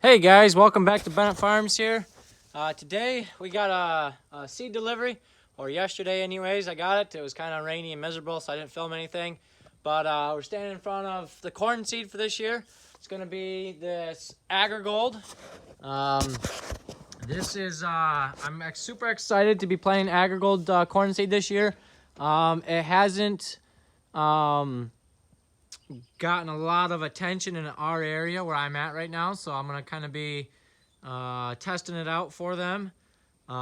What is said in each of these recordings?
Hey guys, welcome back to Bennett Farms here. Today we got a seed delivery, or yesterday anyways. I got it. It was kind of rainy and miserable, so I didn't film anything. But we're standing in front of the corn seed for this year. It's going to be this AgriGold. This is, I'm super excited to be playing AgriGold corn seed this year. It hasn't gotten a lot of attention in our area where I'm at right now, so I'm gonna kind of be testing it out for them. There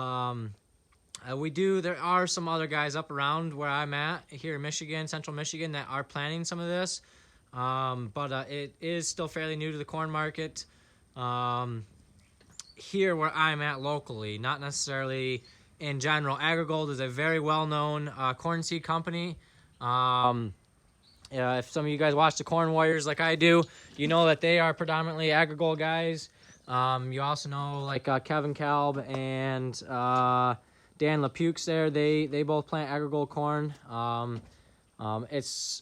are some other guys up around where I'm at here in Michigan, central Michigan, that are planting some of this, but it is still fairly new to the corn market here where I'm at locally, not necessarily in general. AgriGold is a very well-known corn seed company. If some of you guys watch the Corn Warriors like I do, you know that they are predominantly AgriGold guys. You also know like Kevin Kalb and Dan LaPukes there. They both plant AgriGold corn. This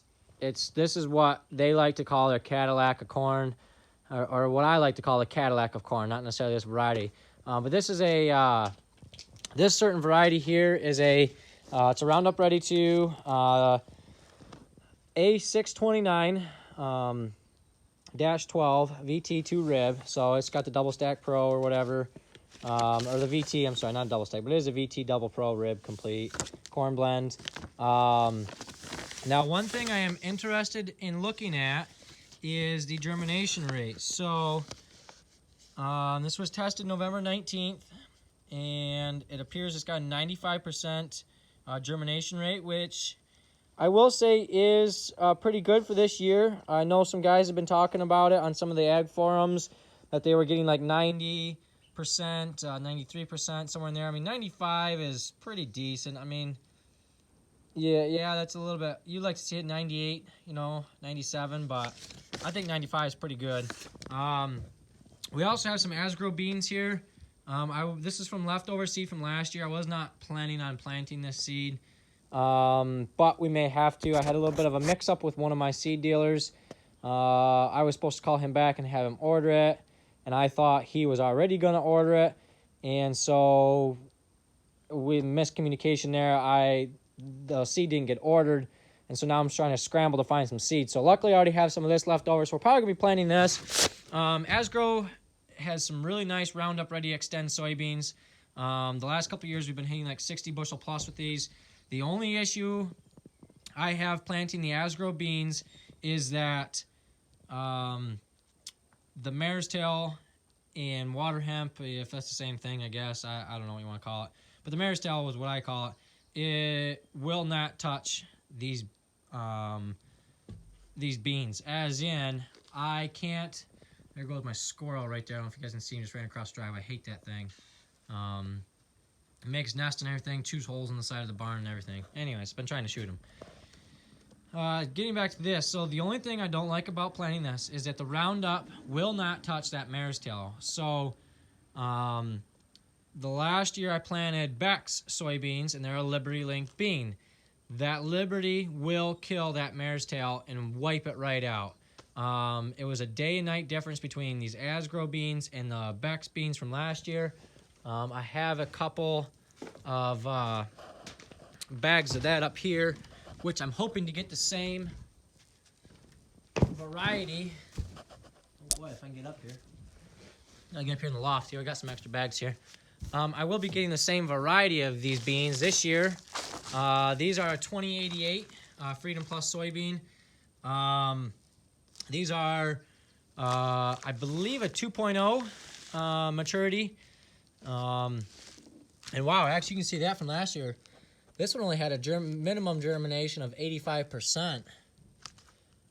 is what they like to call their Cadillac of corn, or what I like to call the Cadillac of corn, not necessarily this variety. But this is this certain variety here is it's a Roundup Ready 2. A629 -12 VT2 rib, so it's got the double stack pro or whatever, or the VT, I'm sorry, not double stack, but it is a VT double pro rib complete corn blend. Now one thing I am interested in looking at is the germination rate. So this was tested November 19th, and it appears it's got a 95% germination rate, which I will say is pretty good for this year. I know some guys have been talking about it on some of the ag forums that they were getting like 90%, 93%, somewhere in there. I mean, 95 is pretty decent. I mean, yeah, that's a little bit. You'd like to see it 98, 97, but I think 95 is pretty good. We also have some Asgrow beans here. This is from leftover seed from last year. I was not planning on planting this seed. But we may have to. I had a little bit of a mix-up with one of my seed dealers. I was supposed to call him back and have him order it, and I thought he was already going to order it, and so we miscommunication there. The seed didn't get ordered, and so now I'm trying to scramble to find some seed. So luckily I already have some of this left over, so we're probably going to be planting this. Asgrow has some really nice Roundup Ready Extend soybeans. The last couple of years we've been hitting like 60 bushel plus with these. The only issue I have planting the Asgrow beans is that the mare's tail and water hemp, if that's the same thing, I guess. I don't know what you want to call it. But the mare's tail was what I call it. It will not touch these beans. As in, I can't. There goes my squirrel right there. I don't know if you guys can see him, just ran across the drive. I hate that thing. It makes nests and everything, chews holes in the side of the barn and everything. Anyways, been trying to shoot him. Getting back to this, so the only thing I don't like about planting this is that the Roundup will not touch that mare's tail. So the last year I planted Beck's soybeans, and they're a Liberty linked bean. That Liberty will kill that mare's tail and wipe it right out. It was a day and night difference between these Asgrow beans and the Beck's beans from last year. I have a couple of bags of that up here, which I'm hoping to get the same variety. Oh boy, if I can get up here. I'll get up here in the loft here. I got some extra bags here. I will be getting the same variety of these beans this year. These are a 2088 Freedom Plus soybean. These are, I believe, a 2.0 maturity. And wow, actually you can see that from last year. This one only had a minimum germination of 85%.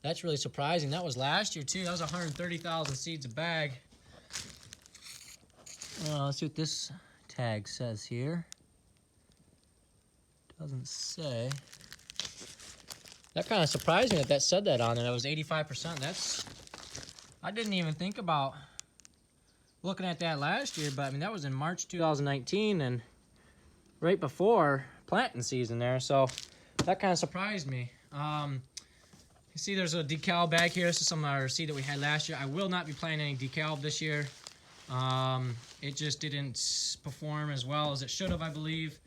That's really surprising. That was last year too. That was 130,000 seeds a bag. Let's see what this tag says here. Doesn't say. That kind of surprised me that said that on it. It was 85%. I didn't even think about looking at that last year, but I mean that was in March 2019 and right before planting season there, so that kind of surprised me. You see there's a decal bag here. This is some of our seed that we had last year. I will not be planting any decal this year. It just didn't perform as well as it should have, I believe,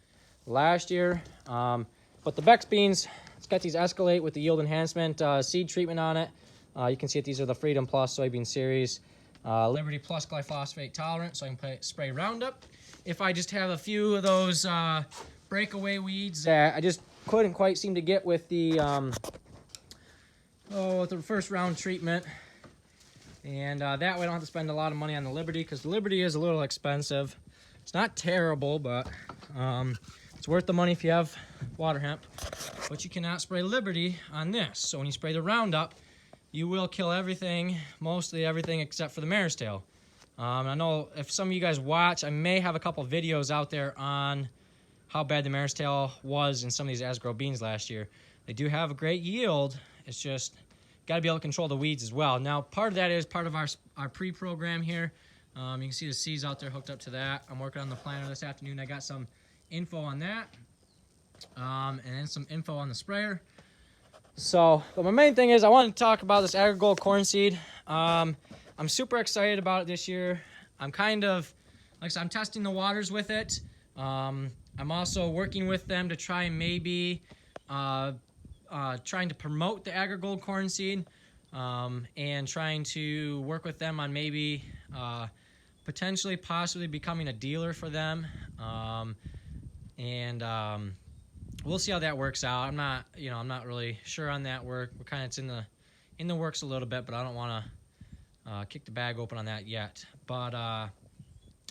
last year. But the Bex beans, it's got these Escalate with the yield enhancement seed treatment on it. You can see that these are the Freedom Plus soybean series. Liberty Plus glyphosate tolerant, so I can spray Roundup. If I just have a few of those breakaway weeds that I just couldn't quite seem to get with the first round treatment. And that way I don't have to spend a lot of money on the Liberty, because the Liberty is a little expensive. It's not terrible, but it's worth the money if you have water hemp. But you cannot spray Liberty on this. So when you spray the Roundup, you will kill everything, mostly everything except for the mare's tail. I know if some of you guys watch, I may have a couple videos out there on how bad the mare's tail was in some of these as-grow beans last year. They do have a great yield. It's just got to be able to control the weeds as well. Now, part of that is part of our pre-program here. You can see the seeds out there hooked up to that. I'm working on the planter this afternoon. I got some info on that, and then some info on the sprayer. So, but my main thing is I want to talk about this AgriGold corn seed. I'm super excited about it this year. I'm kind of, like I said, I'm testing the waters with it. I'm also working with them to try and maybe trying to promote the AgriGold corn seed, and trying to work with them on maybe potentially possibly becoming a dealer for them. We'll see how that works out. I'm not really sure on that work. We're kind of, it's in the works a little bit, but I don't want to kick the bag open on that yet. But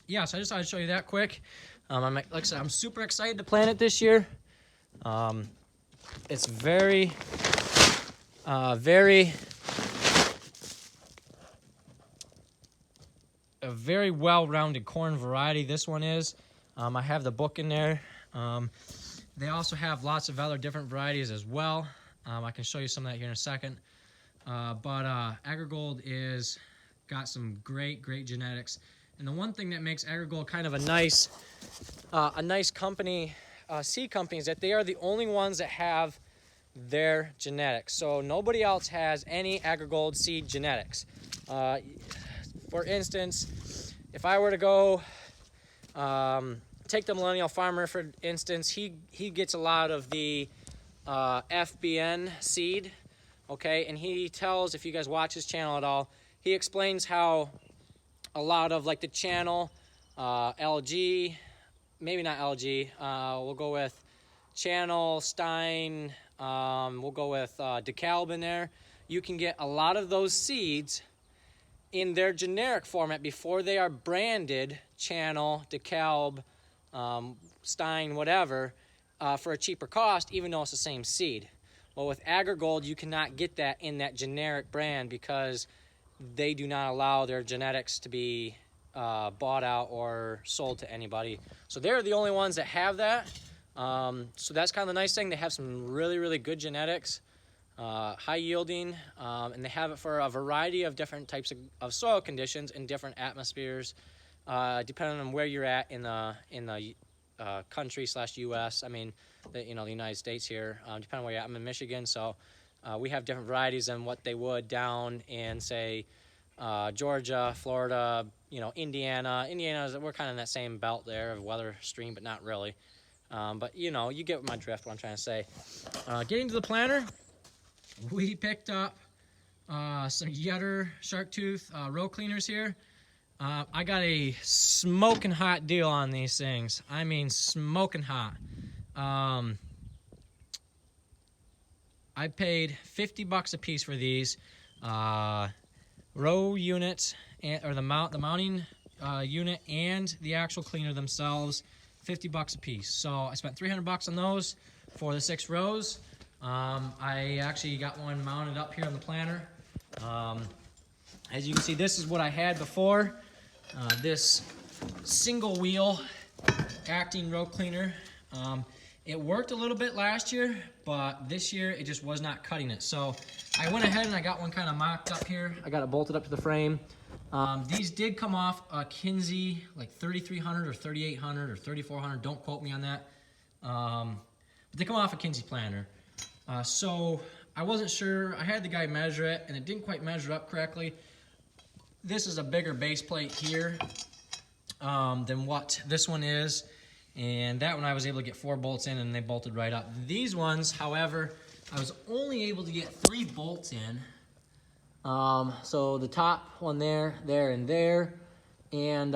yeah, so I just thought I'd show you that quick. Like I said, I'm super excited to plant it this year. It's very a very well-rounded corn variety. This one is. I have the book in there. They also have lots of other different varieties as well. I can show you some of that here in a second. But AgriGold is got some great genetics. And the one thing that makes AgriGold kind of a nice company, seed company, is that they are the only ones that have their genetics. So nobody else has any AgriGold seed genetics. For instance, if I were to go take the Millennial Farmer, for instance, he gets a lot of the FBN seed, okay? And he tells, if you guys watch his channel at all, he explains how a lot of like the channel, LG, maybe not LG, we'll go with Channel, Stein, we'll go with DeKalb in there. You can get a lot of those seeds in their generic format before they are branded Channel, DeKalb, Stein, whatever, for a cheaper cost, even though it's the same seed. Well, with AgriGold, you cannot get that in that generic brand because they do not allow their genetics to be bought out or sold to anybody. So they're the only ones that have that. So that's kind of the nice thing. They have some really good genetics, high yielding, and they have it for a variety of different types of soil conditions in different atmospheres, depending on where you're at in the country / U.S. I mean, the United States here. Depending on where you're at. I'm in Michigan, so we have different varieties than what they would down in, say, Georgia, Florida, Indiana. We're kind of in that same belt there of weather stream, but not really. But you get my drift, what I'm trying to say. Getting to the planter, we picked up some Yetter Shark Tooth row cleaners here. I got a smoking hot deal on these things. I mean, smoking hot. I paid $50 a piece for these row units, or the mounting unit and the actual cleaner themselves. $50 a piece. So I spent $300 on those for the 6 rows. I actually got one mounted up here on the planter. As you can see, this is what I had before. This single wheel acting row cleaner. It worked a little bit last year, but this year it just was not cutting it. So I went ahead and I got one kind of mocked up here. I got it bolted up to the frame. These did come off a Kinsey, like 3300 or 3800 or 3400. Don't quote me on that. But they come off a Kinsey planter. So I wasn't sure. I had the guy measure it, and it didn't quite measure up correctly. this is a bigger base plate here than what this one is. And that one I was able to get 4 bolts in and they bolted right up. These ones, however, I was only able to get 3 bolts in. So the top one there, and there. And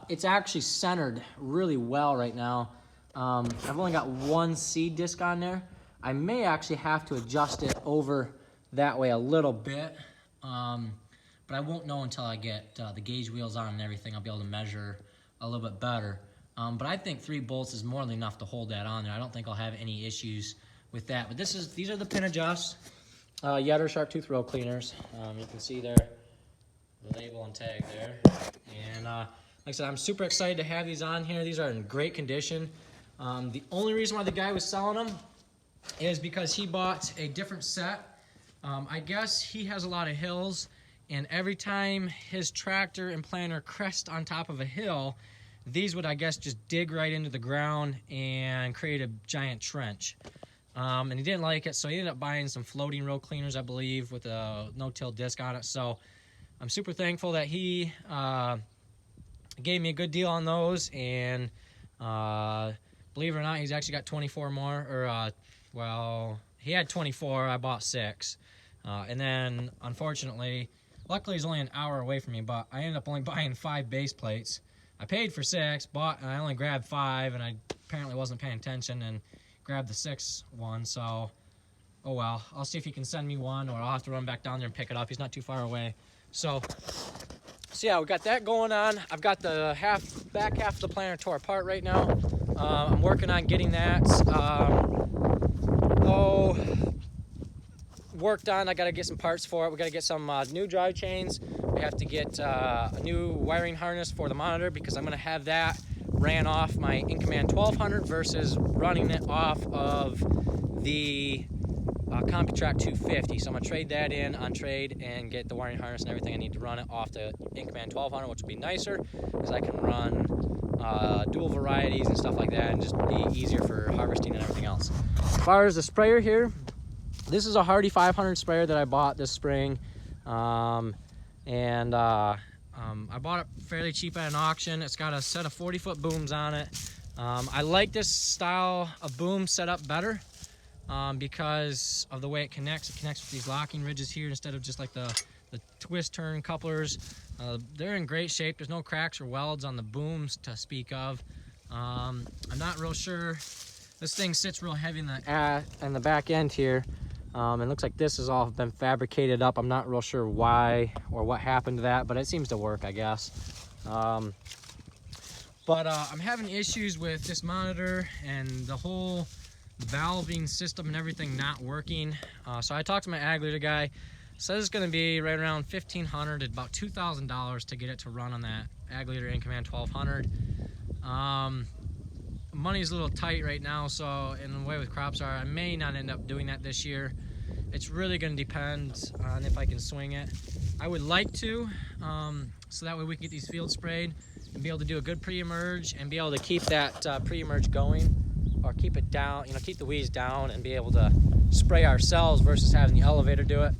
it's actually centered really well right now. I've only got 1 seed disc on there. I may actually have to adjust it over that way a little bit. But I won't know until I get the gauge wheels on and everything. I'll be able to measure a little bit better. But I think 3 bolts is more than enough to hold that on there. I don't think I'll have any issues with that. But these are the pin adjusts. Yetter sharp tooth row cleaners. You can see there the label and tag there. And like I said, I'm super excited to have these on here. These are in great condition. The only reason why the guy was selling them is because he bought a different set. I guess he has a lot of hills, and every time his tractor and planter crest on top of a hill, these would, I guess, just dig right into the ground and create a giant trench. And he didn't like it, so he ended up buying some floating row cleaners, I believe, with a no-till disc on it. So I'm super thankful that he gave me a good deal on those. And believe it or not, he's actually got 24 more. Or, well, he had 24. I bought 6. And then, unfortunately, luckily he's only an hour away from me, but I ended up only buying 5 base plates. I paid for 6, bought, and I only grabbed 5, and I apparently wasn't paying attention and grabbed the 6th one. So, oh well. I'll see if he can send me one, or I'll have to run back down there and pick it up. He's not too far away. So yeah, we got that going on. I've got the back half of the planter tore apart right now. I'm working on getting that worked on. I got to get some parts for it. We got to get some new drive chains. We have to get a new wiring harness for the monitor, because I'm going to have that ran off my Incommand 1200 versus running it off of the CompuTrack 250. So I'm going to trade that in on trade and get the wiring harness and everything I need to run it off the Incommand 1200, which will be nicer because I can run dual varieties and stuff like that and just be easier for harvesting and everything else. As far as the sprayer here, this is a Hardy 500 sprayer that I bought this spring. I bought it fairly cheap at an auction. It's got a set of 40-foot booms on it. I like this style of boom set up better because of the way it connects. It connects with these locking ridges here instead of just like the twist turn couplers. They're in great shape. There's no cracks or welds on the booms to speak of. I'm not real sure. This thing sits real heavy in the back end here. It looks like this has all been fabricated up. I'm not real sure why or what happened to that, but it seems to work, I guess. I'm having issues with this monitor and the whole valving system and everything not working. So I talked to my ag leader guy. Says it's going to be right around $1,500 to about $2,000 to get it to run on that ag leader Incommand 1200. Money's a little tight right now, so in the way with crops are, I may not end up doing that this year. It's really going to depend on if I can swing it. I would like to, so that way we can get these fields sprayed and be able to do a good pre-emerge and be able to keep that pre-emerge going, or keep it down, keep the weeds down and be able to spray ourselves versus having the elevator do it.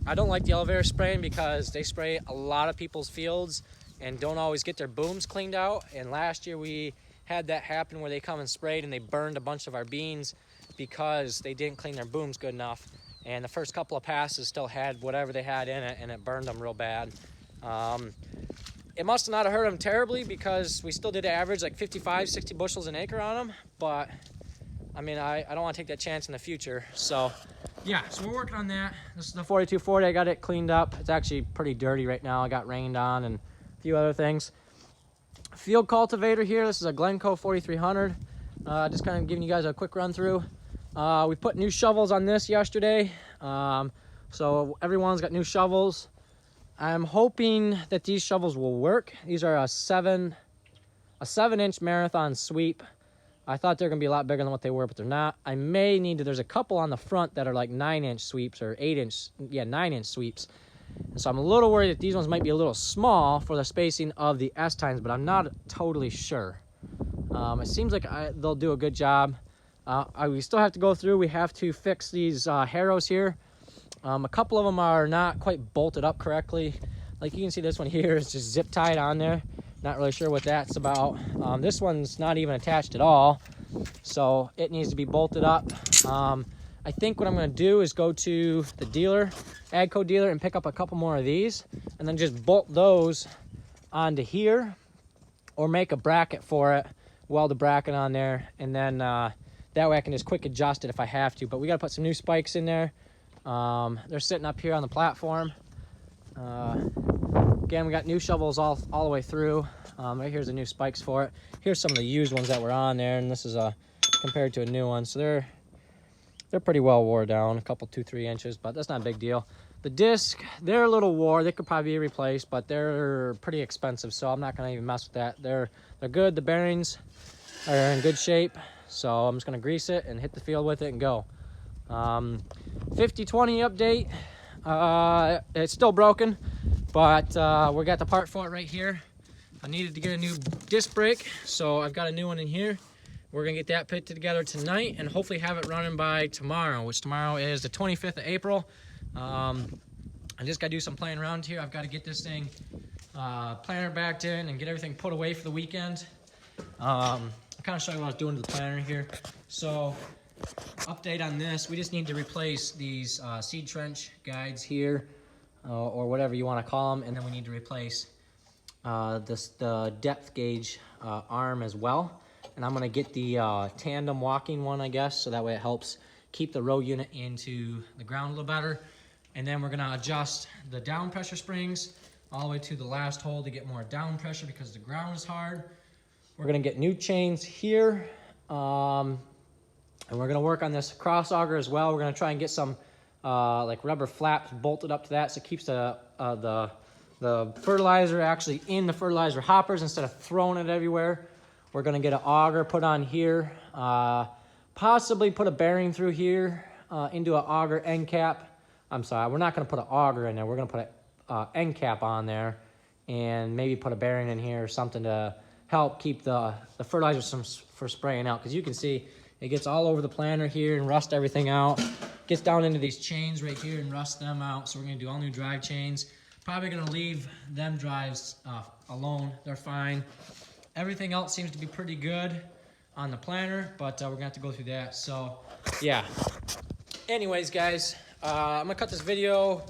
I don't like the elevator spraying because they spray a lot of people's fields and don't always get their booms cleaned out. And last year we had that happen where they come and sprayed and they burned a bunch of our beans because they didn't clean their booms good enough. And the first couple of passes still had whatever they had in it, and it burned them real bad. It must not have hurt them terribly because we still did average like 55, 60 bushels an acre on them. But I mean, I don't want to take that chance in the future. So yeah, so we're working on that. This is the 4240. I got it cleaned up. It's actually pretty dirty right now. I got rained on and a few other things. Field cultivator here. This is a Glencoe 4300. Just kind of giving you guys a quick run through. We put new shovels on this yesterday. So everyone's got new shovels. I'm hoping that these shovels will work. These are a 7-inch marathon sweep. I thought they're gonna be a lot bigger than what they were, but they're not. I may need to, there's a couple on the front that are like 9-inch sweeps or 8-inch, yeah, 9-inch sweeps. And so I'm a little worried that these ones might be a little small for the spacing of the S-tines, but I'm not totally sure. It seems like they'll do a good job. We still have to go through. We have to fix these harrows here. A couple of them are not quite bolted up correctly. Like you can see this one here is just zip tied on there. Not really sure what that's about. This one's not even attached at all, so it needs to be bolted up. I think what I'm going to do is go to the dealer, AGCO dealer, and pick up a couple more of these, and then just bolt those onto here, or make a bracket for it, weld a bracket on there, and then that way I can just quick adjust it if I have to. But we got to put some new spikes in there. They're sitting up here on the platform. Again, we got new shovels all the way through. Right here's the new spikes for it. Here's some of the used ones that were on there, and this is compared to a new one, so they're pretty well wore down, a couple 2-3 inches, but that's not a big deal. The disc, they're a little wore. They could probably be replaced, but they're pretty expensive, so I'm not going to even mess with that. They're good. The bearings are in good shape, so I'm just going to grease it and hit the field with it and go. 50/20 update. It's still broken, but we got the part for it right here. I needed to get a new disc brake, so I've got a new one in here. We're going to get that put together tonight and hopefully have it running by tomorrow, which tomorrow is the 25th of April. I just got to do some playing around here. I've got to get this thing planter backed in and get everything put away for the weekend. I'll kind of show you what I was doing to the planter here. So, update on this. We just need to replace these seed trench guides here, or whatever you want to call them, and then we need to replace the depth gauge arm as well. And I'm going to get the tandem walking one, I guess, so that way it helps keep the row unit into the ground a little better. And then we're going to adjust the down pressure springs all the way to the last hole to get more down pressure because the ground is hard. We're going to get new chains here, and we're going to work on this cross auger as well. We're going to try and get some like rubber flaps bolted up to that so it keeps the fertilizer actually in the fertilizer hoppers instead of throwing it everywhere. We're going to get an auger put on here, possibly put a bearing through here into an auger end cap. I'm sorry, we're not going to put an auger in there. We're going to put an end cap on there and maybe put a bearing in here or something to help keep the fertilizer from spraying out. Because you can see it gets all over the planter here and rust everything out. Gets down into these chains right here and rust them out. So we're going to do all new drive chains. Probably going to leave them drives alone. They're fine. Everything else seems to be pretty good on the planter, but we're going to have to go through that. So, yeah. Anyways, guys, I'm going to cut this video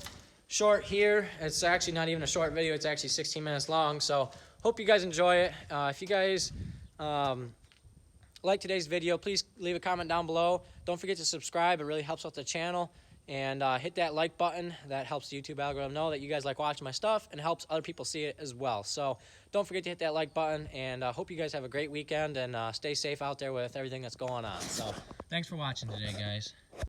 short here. It's actually not even a short video. It's actually 16 minutes long. So, hope you guys enjoy it. If you guys like today's video, please leave a comment down below. Don't forget to subscribe. It really helps out the channel. And hit that like button. That helps the YouTube algorithm know that you guys like watching my stuff and helps other people see it as well. So don't forget to hit that like button, and hope you guys have a great weekend and stay safe out there with everything that's going on. So thanks for watching today, guys.